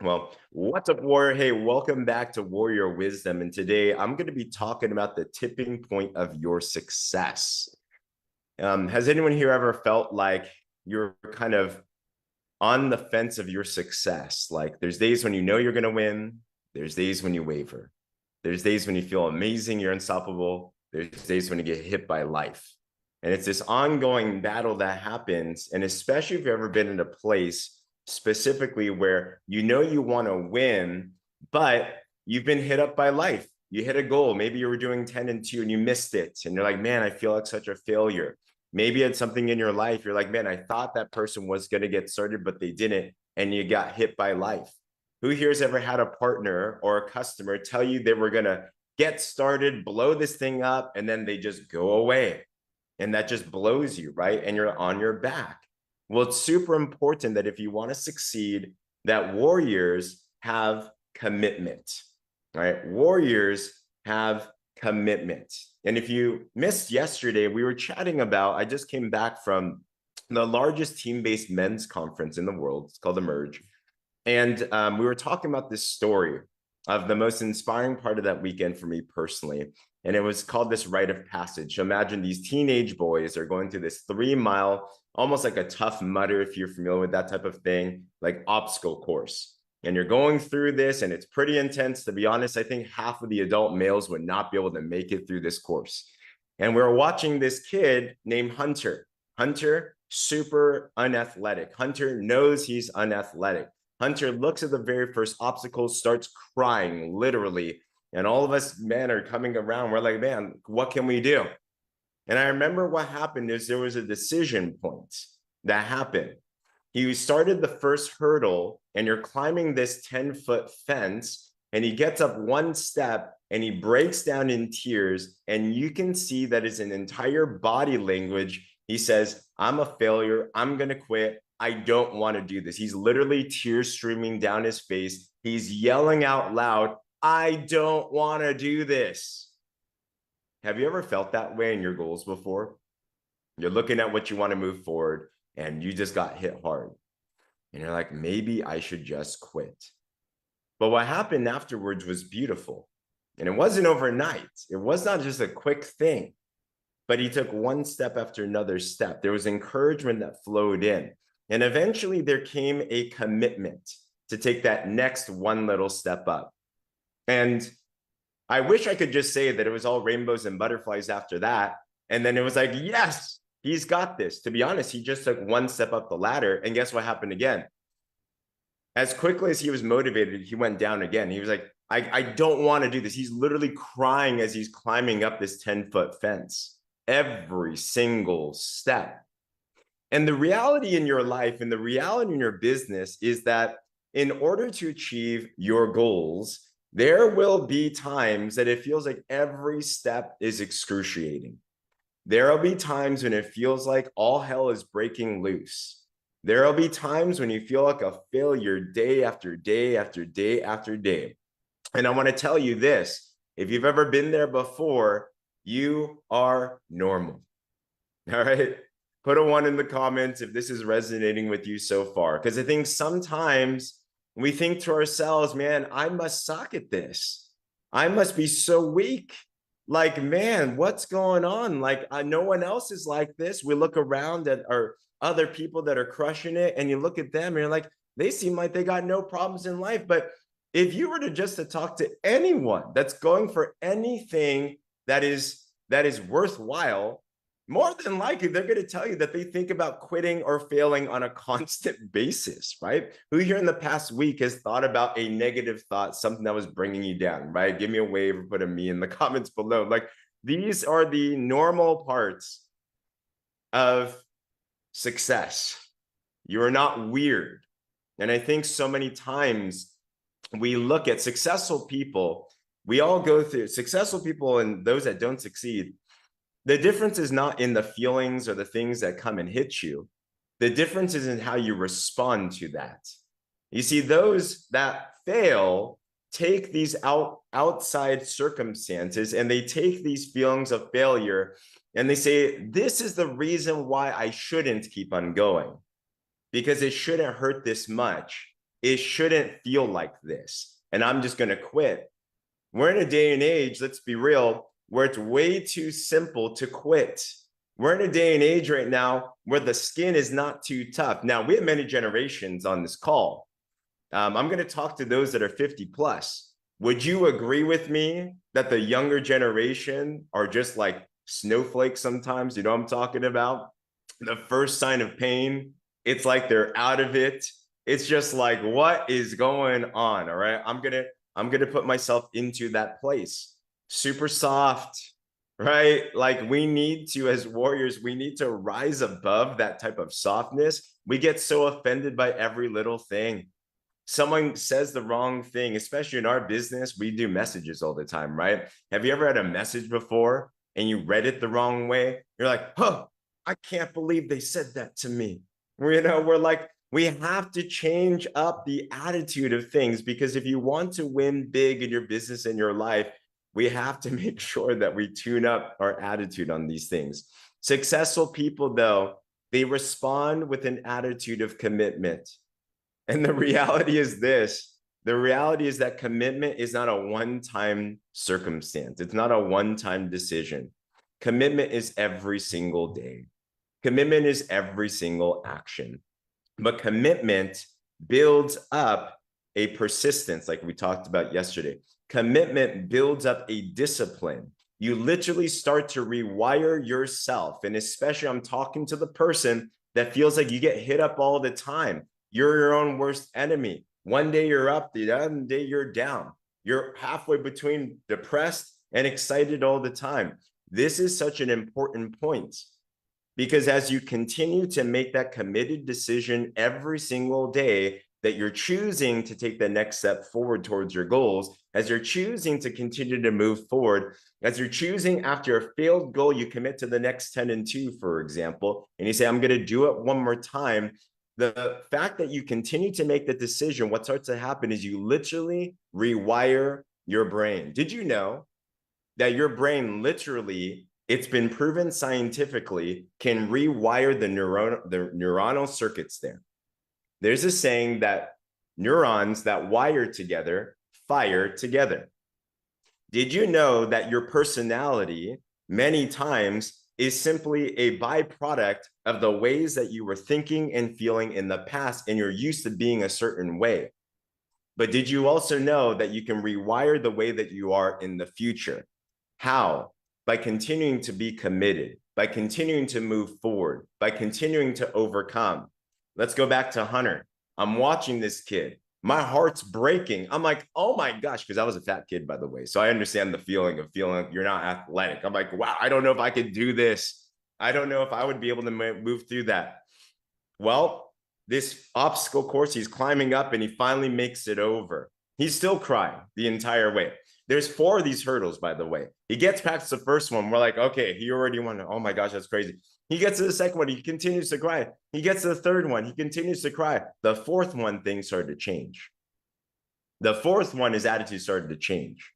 Well, what's up, Warrior? Hey, welcome back to Warrior Wisdom. And today I'm going to be talking about the tipping point of your success. Has anyone here ever felt like you're kind of on the fence of your success? Like there's days when you know you're going to win, there's days when you waver, there's days when you feel amazing, you're unstoppable, there's days when you get hit by life. And it's this ongoing battle that happens. And especially if you've ever been in a place specifically where you know you want to win, but you've been hit up by life. You hit a goal. Maybe you were doing 10 and 2 and you missed it. And you're like, man, I feel like such a failure. Maybe it's something in your life. You're like, man, I thought that person was going to get started, but they didn't. And you got hit by life. Who here has ever had a partner or a customer tell you they were going to get started, blow this thing up, and then they just go away? And that just blows you, right? And you're on your back. Well, it's super important that if you want to succeed, that warriors have commitment, right? Warriors have commitment. And if you missed yesterday, we were chatting about, I just came back from the largest team-based men's conference in the world. It's called Emerge. And we were talking about this story of the most inspiring part of that weekend for me personally. And it was called this rite of passage. So imagine these teenage boys are going through this 3 mile, almost like a Tough Mudder, if you're familiar with that type of thing, like obstacle course. And you're going through this and it's pretty intense. To be honest, I think half of the adult males would not be able to make it through this course. And we're watching this kid named Hunter. Hunter, super unathletic. Hunter knows he's unathletic. Hunter looks at the very first obstacle, starts crying, literally. And all of us men are coming around. We're like, man, what can we do? And I remember what happened is there was a decision point that happened. He started the first hurdle and you're climbing this 10-foot fence and he gets up one step and he breaks down in tears. And you can see that is an entire body language. He says, I'm a failure. I'm going to quit. I don't want to do this. He's literally tears streaming down his face. He's yelling out loud, I don't want to do this. Have you ever felt that way in your goals before? You're looking at what you want to move forward and you just got hit hard. And you're like, maybe I should just quit. But what happened afterwards was beautiful. And it wasn't overnight. It was not just a quick thing, but he took one step after another step. There was encouragement that flowed in. And eventually there came a commitment to take that next one little step up. And I wish I could just say that it was all rainbows and butterflies after that. And then it was like, yes, he's got this. To be honest, he just took one step up the ladder. And guess what happened again? As quickly as he was motivated, he went down again. He was like, I don't want to do this. He's literally crying as he's climbing up this 10-foot fence every single step. And the reality in your life and the reality in your business is that in order to achieve your goals, there will be times that it feels like every step is excruciating. There will be times when it feels like all hell is breaking loose. There will be times when you feel like a failure day after day after day after day. And I want to tell you this, if you've ever been there before, you are normal. All right. Put a 1 in the comments if this is resonating with you so far. Because I think sometimes we think to ourselves, man, I must suck at this. I must be so weak. Like, man, what's going on? Like, no one else is like this. We look around at our other people that are crushing it, and you look at them and you're like, they seem like they got no problems in life. But if you were to talk to anyone that's going for anything that is worthwhile, more than likely, they're going to tell you that they think about quitting or failing on a constant basis, right? Who here in the past week has thought about a negative thought, something that was bringing you down, right? Give me a wave or put a me in the comments below. Like, these are the normal parts of success. You are not weird. And I think so many times we look at successful people, we all go through successful people and those that don't succeed. The difference is not in the feelings or the things that come and hit you. The difference is in how you respond to that. You see, those that fail take these outside circumstances and they take these feelings of failure and they say, this is the reason why I shouldn't keep on going, because it shouldn't hurt this much. it shouldn't feel like this, and I'm just going to quit. We're in a day and age, let's be real, where it's way too simple to quit. We're in a day and age right now where the skin is not too tough. Now, we have many generations on this call. I'm going to talk to those that are 50 plus. Would you agree with me that the younger generation are just like snowflakes sometimes? You know what I'm talking about? The first sign of pain, it's like they're out of it. It's just like, what is going on? All right. I'm gonna put myself into that place. Super soft, right? Like we need to, as warriors, we need to rise above that type of softness. We get so offended by every little thing. Someone says the wrong thing, especially in our business, we do messages all the time, right? Have you ever had a message before and you read it the wrong way? You're like, oh, I can't believe they said that to me. We're like, we have to change up the attitude of things, because if you want to win big in your business and your life, we have to make sure that we tune up our attitude on these things. Successful people, though, they respond with an attitude of commitment. And the reality is this. The reality is that commitment is not a one-time circumstance. It's not a one-time decision. Commitment is every single day. Commitment is every single action. But commitment builds up a persistence, like we talked about yesterday. Commitment builds up a discipline. You literally start to rewire yourself. And especially, I'm talking to the person that feels like you get hit up all the time. You're your own worst enemy. One day you're up, the other day you're down. You're halfway between depressed and excited all the time. This is such an important point, because as you continue to make that committed decision every single day that you're choosing to take the next step forward towards your goals, as you're choosing to continue to move forward, as you're choosing after a failed goal, you commit to the next 10 and 2, for example, and you say, I'm going to do it one more time. The fact that you continue to make the decision, what starts to happen is you literally rewire your brain. Did you know that your brain literally, it's been proven scientifically, can rewire the neuronal circuits there? There's a saying that neurons that wire together fire together. Did you know that your personality many times is simply a byproduct of the ways that you were thinking and feeling in the past, and you're used to being a certain way? But did you also know that you can rewire the way that you are in the future? How? By continuing to be committed, by continuing to move forward, by continuing to overcome. Let's go back to Hunter. I'm watching this kid. My heart's breaking. I'm like, oh my gosh, because I was a fat kid, by the way. So I understand the feeling of feeling like you're not athletic. I'm like, wow, I don't know if I could do this. I don't know if I would be able to move through that. Well, this obstacle course, he's climbing up and he finally makes it over. He's still crying the entire way. There's 4 of these hurdles, by the way. He gets past the first one. We're like, okay, he already won. Oh my gosh, that's crazy. He gets to the second one. He continues to cry. He gets to the third one. He continues to cry. The fourth one, things started to change. The fourth one, his attitude started to change.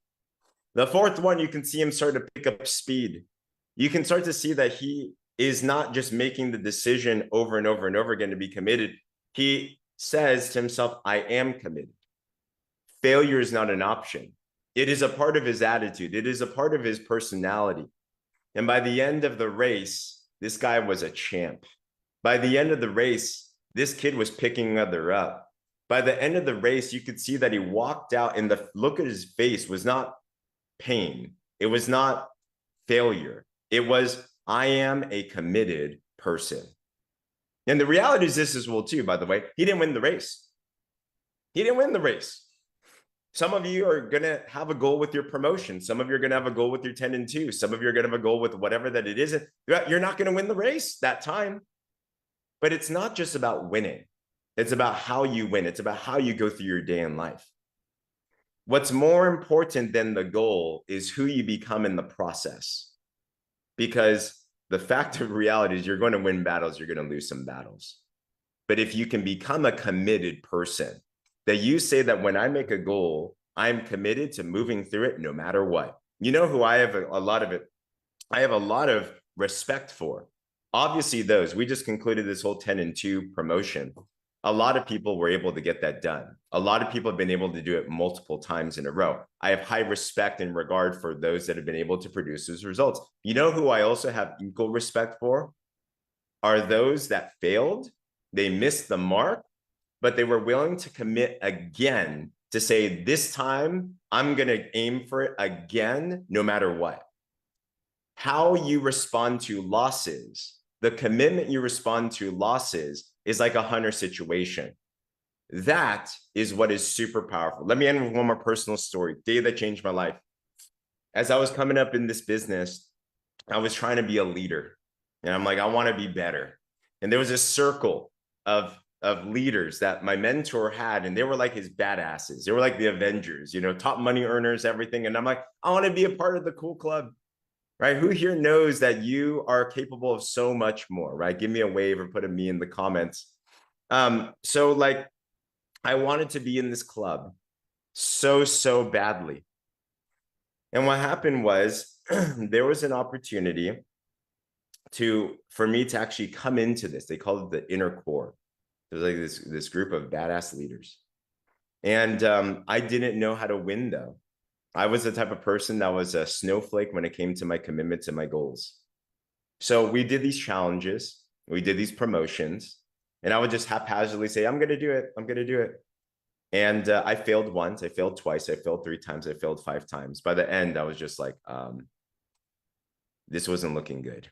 The fourth one, you can see him start to pick up speed. You can start to see that he is not just making the decision over and over and over again to be committed. He says to himself, I am committed. Failure is not an option. It is a part of his attitude. It is a part of his personality. And by the end of the race, this guy was a champ. By the end of the race, this kid was picking other up. By the end of the race, you could see that he walked out, and the look at his face was not pain. It was not failure. It was, I am a committed person. And the reality is this as well, too, by the way. He didn't win the race. He didn't win the race. Some of you are going to have a goal with your promotion. Some of you are going to have a goal with your 10 and 2. Some of you are going to have a goal with whatever that it is. You're not going to win the race that time. But it's not just about winning. It's about how you win. It's about how you go through your day in life. What's more important than the goal is who you become in the process. Because the fact of reality is you're going to win battles, you're going to lose some battles. But if you can become a committed person, that you say that when I make a goal, I'm committed to moving through it no matter what. You know who I have a lot of respect for? Obviously those. We just concluded this whole 10 and 2 promotion. A lot of people were able to get that done. A lot of people have been able to do it multiple times in a row. I have high respect and regard for those that have been able to produce those results. You know who I also have equal respect for? Are those that failed. They missed the mark, but they were willing to commit again to say, this time I'm going to aim for it again, no matter what. How you respond to losses, the commitment you respond to losses is like a hunter situation. That is what is super powerful. Let me end with one more personal story, day that changed my life. As I was coming up in this business, I was trying to be a leader. And I'm like, I want to be better. And there was a circle of leaders that my mentor had, and they were like his badasses. They were like the Avengers, you know, top money earners, everything. And I'm like, I want to be a part of the cool club, right? Who here knows that you are capable of so much more, right? Give me a wave or put a me in the comments. So like, I wanted to be in this club so badly. And what happened was there was an opportunity for me to actually come into this. They call it the inner core. There's like this group of badass leaders. And I didn't know how to win though. I was the type of person that was a snowflake when it came to my commitments and my goals. So we did these challenges, we did these promotions, and I would just haphazardly say, I'm going to do it. I'm going to do it. And I failed once, I failed twice, I failed 3 times, I failed 5 times. By the end, I was just like, this wasn't looking good.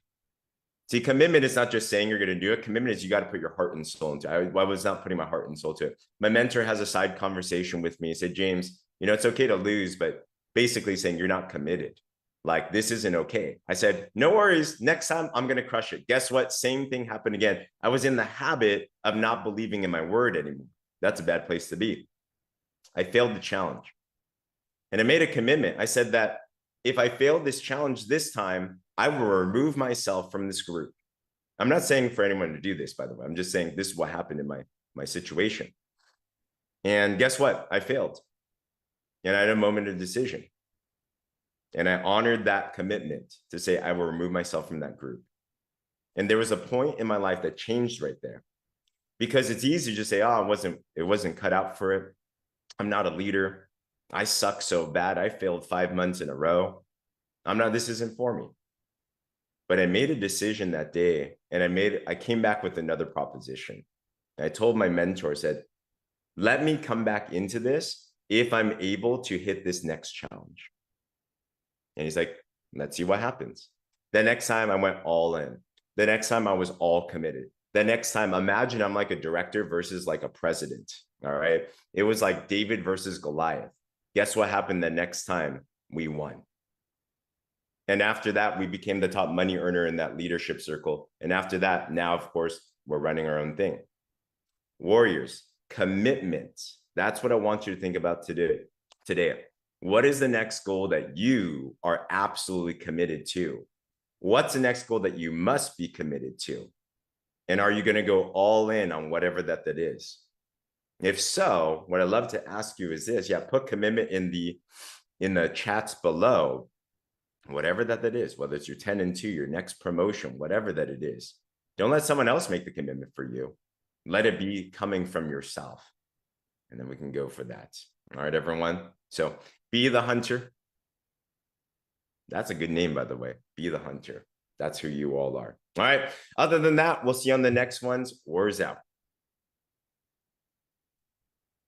See, commitment is not just saying you're going to do it. Commitment is you got to put your heart and soul into it. I was not putting my heart and soul to it. My mentor has a side conversation with me. He said, James, you know, it's okay to lose, but basically saying you're not committed. Like, this isn't okay. I said, no worries. Next time I'm going to crush it. Guess what? Same thing happened again. I was in the habit of not believing in my word anymore. That's a bad place to be. I failed the challenge. And I made a commitment. I said that if I fail this challenge this time, I will remove myself from this group. I'm not saying for anyone to do this, by the way. I'm just saying this is what happened in my situation. And guess what? I failed. And I had a moment of decision. And I honored that commitment to say I will remove myself from that group. And there was a point in my life that changed right there. Because it's easy to just say, oh, it wasn't cut out for it. I'm not a leader. I suck so bad. I failed 5 months in a row. This isn't for me. But I made a decision that day, and I came back with another proposition. And I told my mentor, I said, let me come back into this if I'm able to hit this next challenge. And he's like, let's see what happens. The next time I went all in. The next time I was all committed. The next time, imagine I'm like a director versus like a president. All right. It was like David versus Goliath. Guess what happened the next time? We won. And after that, we became the top money earner in that leadership circle. And after that, now, of course, we're running our own thing. Warriors, commitment. That's what I want you to think about today. What is the next goal that you are absolutely committed to? What's the next goal that you must be committed to? And are you going to go all in on whatever that is? If so, what I'd love to ask you is this. Yeah, put commitment in the chats below. Whatever that is, whether it's your 10 and 2, your next promotion, whatever that it is. Don't let someone else make the commitment for you. Let it be coming from yourself. And then we can go for that. All right, everyone. So be the hunter. That's a good name, by the way. Be the hunter. That's who you all are. All right. Other than that, we'll see you on the next ones. Warriors out.